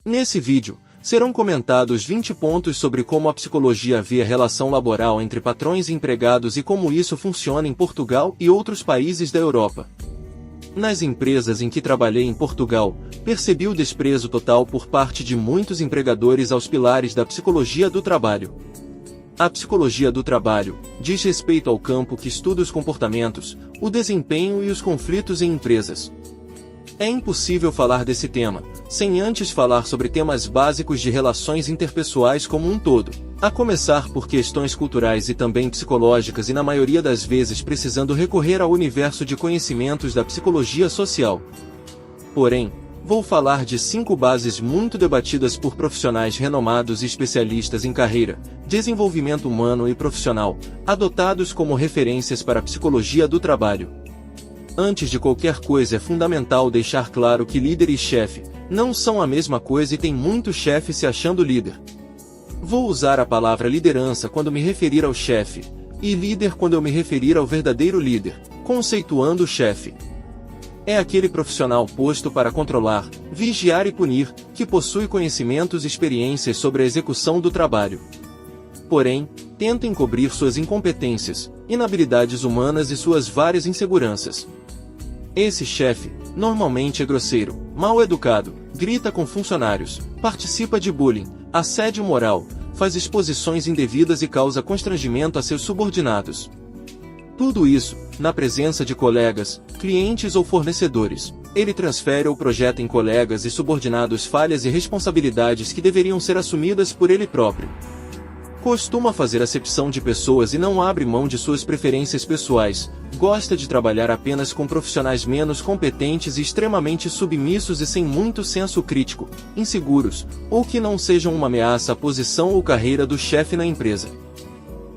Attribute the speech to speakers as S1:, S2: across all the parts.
S1: Nesse vídeo, serão comentados 20 pontos sobre como a psicologia vê a relação laboral entre patrões e empregados e como isso funciona em Portugal e outros países da Europa. Nas empresas em que trabalhei em Portugal, percebi o desprezo total por parte de muitos empregadores aos pilares da psicologia do trabalho. A psicologia do trabalho diz respeito ao campo que estuda os comportamentos, o desempenho e os conflitos em empresas. É impossível falar desse tema, sem antes falar sobre temas básicos de relações interpessoais como um todo, a começar por questões culturais e também psicológicas e na maioria das vezes precisando recorrer ao universo de conhecimentos da psicologia social. Porém, vou falar de 5 bases muito debatidas por profissionais renomados e especialistas em carreira, desenvolvimento humano e profissional, adotados como referências para a psicologia do trabalho. Antes de qualquer coisa é fundamental deixar claro que líder e chefe não são a mesma coisa e tem muito chefe se achando líder. Vou usar a palavra liderança quando me referir ao chefe, e líder quando eu me referir ao verdadeiro líder, conceituando o chefe. É aquele profissional posto para controlar, vigiar e punir, que possui conhecimentos e experiências sobre a execução do trabalho. Porém, tenta encobrir suas incompetências, inabilidades humanas e suas várias inseguranças. Esse chefe, normalmente é grosseiro, mal educado, grita com funcionários, participa de bullying, assédio moral, faz exposições indevidas e causa constrangimento a seus subordinados. Tudo isso, na presença de colegas, clientes ou fornecedores. Ele transfere ou projeta em colegas e subordinados falhas e responsabilidades que deveriam ser assumidas por ele próprio. Costuma fazer acepção de pessoas e não abre mão de suas preferências pessoais, gosta de trabalhar apenas com profissionais menos competentes e extremamente submissos e sem muito senso crítico, inseguros, ou que não sejam uma ameaça à posição ou carreira do chefe na empresa.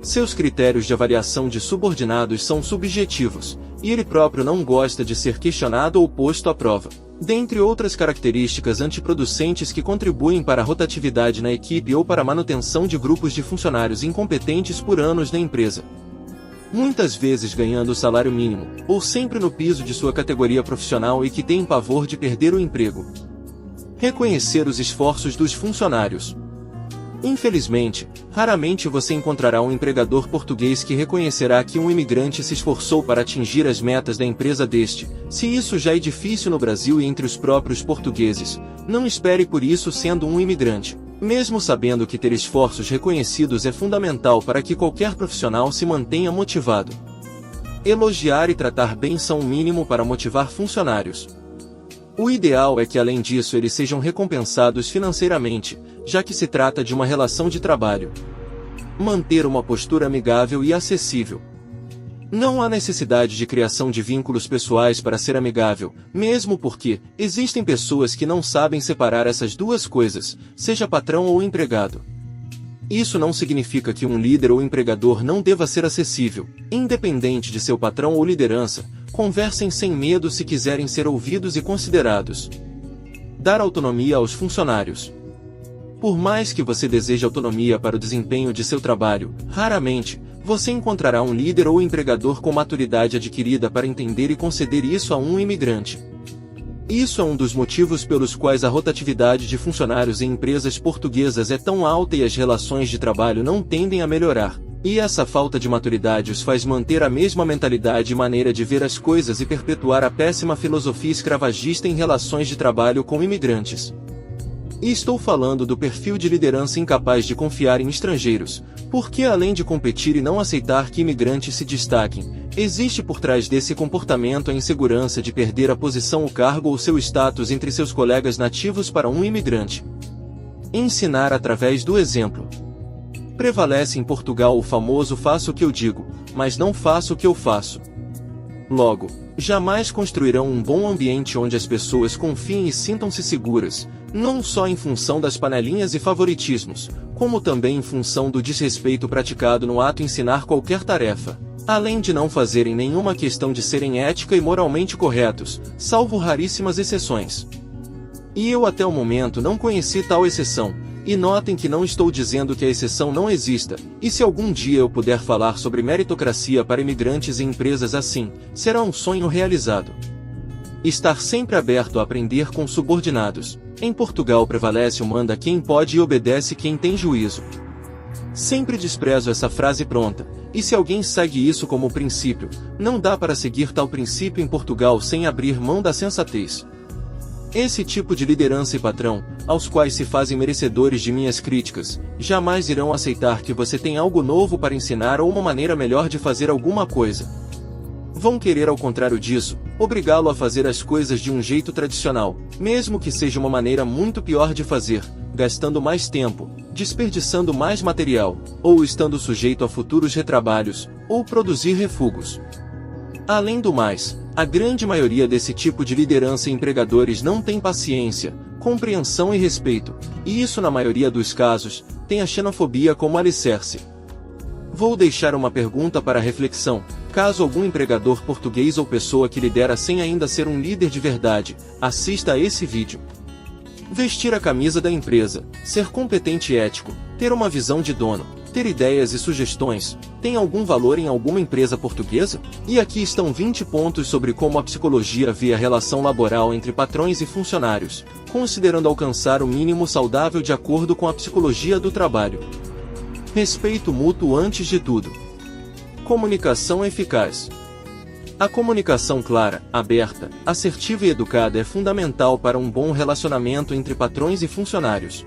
S1: Seus critérios de avaliação de subordinados são subjetivos, e ele próprio não gosta de ser questionado ou posto à prova. Dentre outras características antiproducentes que contribuem para a rotatividade na equipe ou para a manutenção de grupos de funcionários incompetentes por anos na empresa. Muitas vezes ganhando o salário mínimo, ou sempre no piso de sua categoria profissional e que tem pavor de perder o emprego. Reconhecer os esforços dos funcionários. Infelizmente, raramente você encontrará um empregador português que reconhecerá que um imigrante se esforçou para atingir as metas da empresa deste. Se isso já é difícil no Brasil e entre os próprios portugueses, não espere por isso sendo um imigrante, mesmo sabendo que ter esforços reconhecidos é fundamental para que qualquer profissional se mantenha motivado. Elogiar e tratar bem são o mínimo para motivar funcionários. O ideal é que além disso eles sejam recompensados financeiramente, já que se trata de uma relação de trabalho. Manter uma postura amigável e acessível. Não há necessidade de criação de vínculos pessoais para ser amigável, mesmo porque existem pessoas que não sabem separar essas duas coisas, seja patrão ou empregado. Isso não significa que um líder ou empregador não deva ser acessível, independente de seu patrão ou liderança. Conversem sem medo se quiserem ser ouvidos e considerados. Dar autonomia aos funcionários. Por mais que você deseje autonomia para o desempenho de seu trabalho, raramente, você encontrará um líder ou empregador com maturidade adquirida para entender e conceder isso a um imigrante. Isso é um dos motivos pelos quais a rotatividade de funcionários em empresas portuguesas é tão alta e as relações de trabalho não tendem a melhorar. E essa falta de maturidade os faz manter a mesma mentalidade e maneira de ver as coisas e perpetuar a péssima filosofia escravagista em relações de trabalho com imigrantes. E estou falando do perfil de liderança incapaz de confiar em estrangeiros, porque além de competir e não aceitar que imigrantes se destaquem, existe por trás desse comportamento a insegurança de perder a posição, o cargo ou seu status entre seus colegas nativos para um imigrante. Ensinar através do exemplo. Prevalece em Portugal o famoso faço o que eu digo, mas não faço o que eu faço. Logo, jamais construirão um bom ambiente onde as pessoas confiem e sintam-se seguras, não só em função das panelinhas e favoritismos, como também em função do desrespeito praticado no ato de ensinar qualquer tarefa, além de não fazerem nenhuma questão de serem ética e moralmente corretos, salvo raríssimas exceções. E eu até o momento não conheci tal exceção. E notem que não estou dizendo que a exceção não exista, e se algum dia eu puder falar sobre meritocracia para imigrantes em empresas assim, será um sonho realizado. Estar sempre aberto a aprender com subordinados. Em Portugal prevalece o manda quem pode e obedece quem tem juízo. Sempre desprezo essa frase pronta, e se alguém segue isso como princípio, não dá para seguir tal princípio em Portugal sem abrir mão da sensatez. Esse tipo de liderança e patrão, aos quais se fazem merecedores de minhas críticas, jamais irão aceitar que você tem algo novo para ensinar ou uma maneira melhor de fazer alguma coisa. Vão querer, ao contrário disso, obrigá-lo a fazer as coisas de um jeito tradicional, mesmo que seja uma maneira muito pior de fazer, gastando mais tempo, desperdiçando mais material, ou estando sujeito a futuros retrabalhos, ou produzir refugos. Além do mais, a grande maioria desse tipo de liderança e empregadores não tem paciência, compreensão e respeito, e isso na maioria dos casos, tem a xenofobia como alicerce. Vou deixar uma pergunta para reflexão, caso algum empregador português ou pessoa que lidera sem ainda ser um líder de verdade, assista a esse vídeo. Vestir a camisa da empresa, ser competente e ético, ter uma visão de dono, ter ideias e sugestões, tem algum valor em alguma empresa portuguesa? E aqui estão 20 pontos sobre como a psicologia vê a relação laboral entre patrões e funcionários, considerando alcançar o mínimo saudável de acordo com a psicologia do trabalho. Respeito mútuo antes de tudo. Comunicação eficaz. A comunicação clara, aberta, assertiva e educada é fundamental para um bom relacionamento entre patrões e funcionários.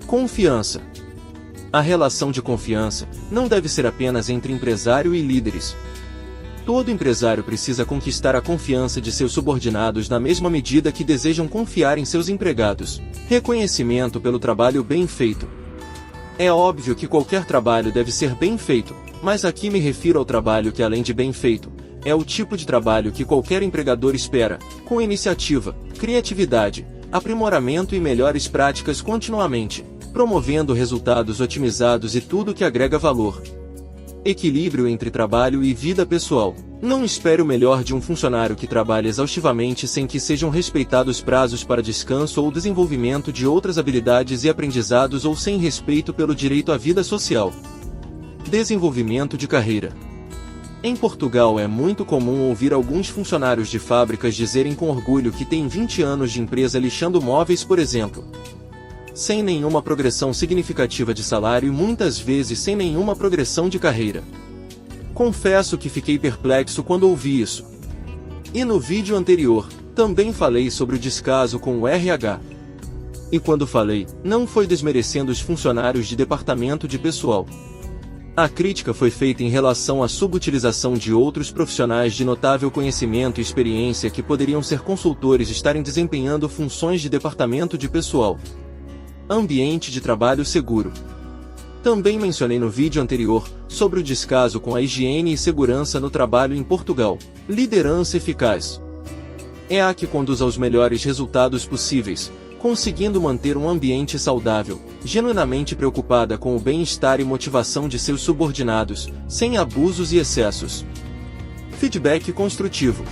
S1: Confiança. A relação de confiança não deve ser apenas entre empresário e líderes. Todo empresário precisa conquistar a confiança de seus subordinados na mesma medida que desejam confiar em seus empregados. Reconhecimento pelo trabalho bem feito. É óbvio que qualquer trabalho deve ser bem feito, mas aqui me refiro ao trabalho que, além de bem feito, é o tipo de trabalho que qualquer empregador espera, com iniciativa, criatividade, aprimoramento e melhores práticas continuamente, promovendo resultados otimizados e tudo que agrega valor. Equilíbrio entre trabalho e vida pessoal. Não espere o melhor de um funcionário que trabalha exaustivamente sem que sejam respeitados prazos para descanso ou desenvolvimento de outras habilidades e aprendizados ou sem respeito pelo direito à vida social. Desenvolvimento de carreira. Em Portugal é muito comum ouvir alguns funcionários de fábricas dizerem com orgulho que têm 20 anos de empresa lixando móveis, por exemplo. Sem nenhuma progressão significativa de salário e muitas vezes sem nenhuma progressão de carreira. Confesso que fiquei perplexo quando ouvi isso. E no vídeo anterior, também falei sobre o descaso com o RH. E quando falei, não foi desmerecendo os funcionários de departamento de pessoal. A crítica foi feita em relação à subutilização de outros profissionais de notável conhecimento e experiência que poderiam ser consultores e estarem desempenhando funções de departamento de pessoal. Ambiente de trabalho seguro. Também mencionei no vídeo anterior, sobre o descaso com a higiene e segurança no trabalho em Portugal. Liderança eficaz. É a que conduz aos melhores resultados possíveis, conseguindo manter um ambiente saudável, genuinamente preocupada com o bem-estar e motivação de seus subordinados, sem abusos e excessos. Feedback construtivo.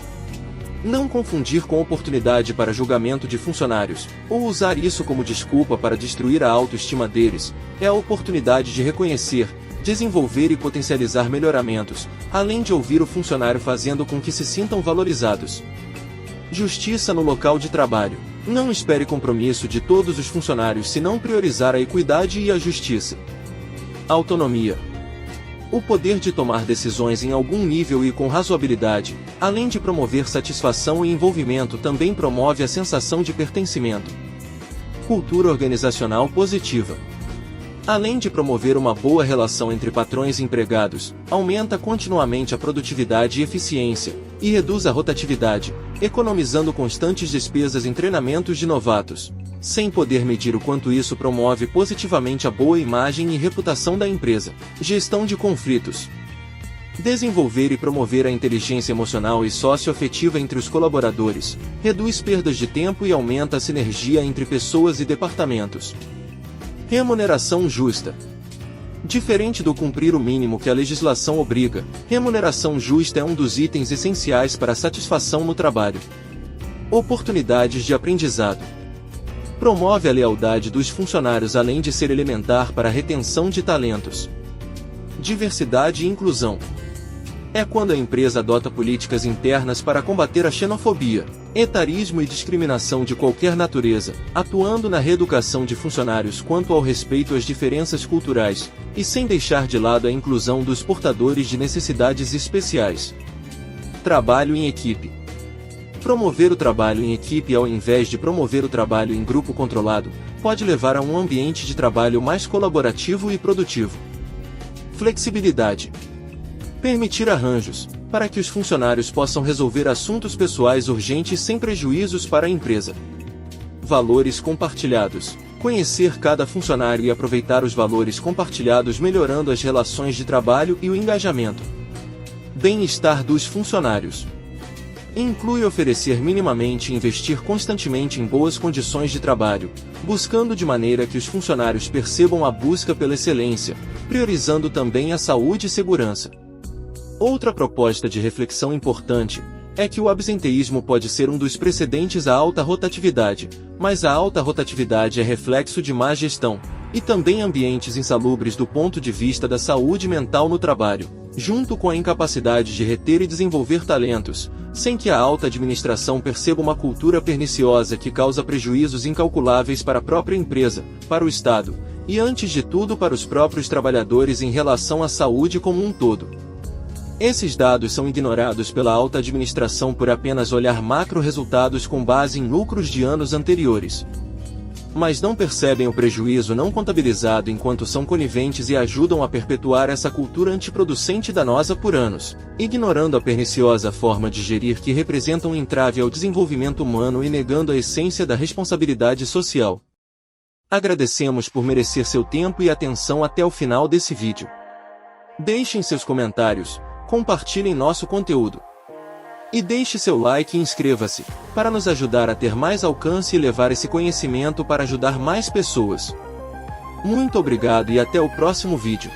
S1: Não confundir com oportunidade para julgamento de funcionários, ou usar isso como desculpa para destruir a autoestima deles, é a oportunidade de reconhecer, desenvolver e potencializar melhoramentos, além de ouvir o funcionário fazendo com que se sintam valorizados. Justiça no local de trabalho. Não espere compromisso de todos os funcionários se não priorizar a equidade e a justiça. Autonomia. O poder de tomar decisões em algum nível e com razoabilidade, além de promover satisfação e envolvimento, também promove a sensação de pertencimento. Cultura organizacional positiva. Além de promover uma boa relação entre patrões e empregados, aumenta continuamente a produtividade e eficiência, e reduz a rotatividade, economizando constantes despesas em treinamentos de novatos, sem poder medir o quanto isso promove positivamente a boa imagem e reputação da empresa. Gestão de conflitos. Desenvolver e promover a inteligência emocional e socioafetiva entre os colaboradores, reduz perdas de tempo e aumenta a sinergia entre pessoas e departamentos. Remuneração justa. Diferente do cumprir o mínimo que a legislação obriga, remuneração justa é um dos itens essenciais para a satisfação no trabalho. Oportunidades de aprendizado. Promove a lealdade dos funcionários além de ser elementar para a retenção de talentos. Diversidade e inclusão. É quando a empresa adota políticas internas para combater a xenofobia, Etarismo e discriminação de qualquer natureza, atuando na reeducação de funcionários quanto ao respeito às diferenças culturais, e sem deixar de lado a inclusão dos portadores de necessidades especiais. Trabalho em equipe. Promover o trabalho em equipe ao invés de promover o trabalho em grupo controlado, pode levar a um ambiente de trabalho mais colaborativo e produtivo. Flexibilidade. Permitir arranjos, para que os funcionários possam resolver assuntos pessoais urgentes sem prejuízos para a empresa. Valores compartilhados. Conhecer cada funcionário e aproveitar os valores compartilhados, melhorando as relações de trabalho e o engajamento. Bem-estar dos funcionários. Inclui oferecer minimamente e investir constantemente em boas condições de trabalho, buscando de maneira que os funcionários percebam a busca pela excelência, priorizando também a saúde e segurança. Outra proposta de reflexão importante é que o absenteísmo pode ser um dos precedentes à alta rotatividade, mas a alta rotatividade é reflexo de má gestão, e também ambientes insalubres do ponto de vista da saúde mental no trabalho, junto com a incapacidade de reter e desenvolver talentos, sem que a alta administração perceba uma cultura perniciosa que causa prejuízos incalculáveis para a própria empresa, para o Estado, e antes de tudo para os próprios trabalhadores em relação à saúde como um todo. Esses dados são ignorados pela alta administração por apenas olhar macro-resultados com base em lucros de anos anteriores. Mas não percebem o prejuízo não contabilizado enquanto são coniventes e ajudam a perpetuar essa cultura antiproducente danosa por anos, ignorando a perniciosa forma de gerir que representa um entrave ao desenvolvimento humano e negando a essência da responsabilidade social. Agradecemos por merecer seu tempo e atenção até o final desse vídeo. Deixem seus comentários, compartilhem nosso conteúdo. E deixe seu like e inscreva-se, para nos ajudar a ter mais alcance e levar esse conhecimento para ajudar mais pessoas. Muito obrigado e até o próximo vídeo.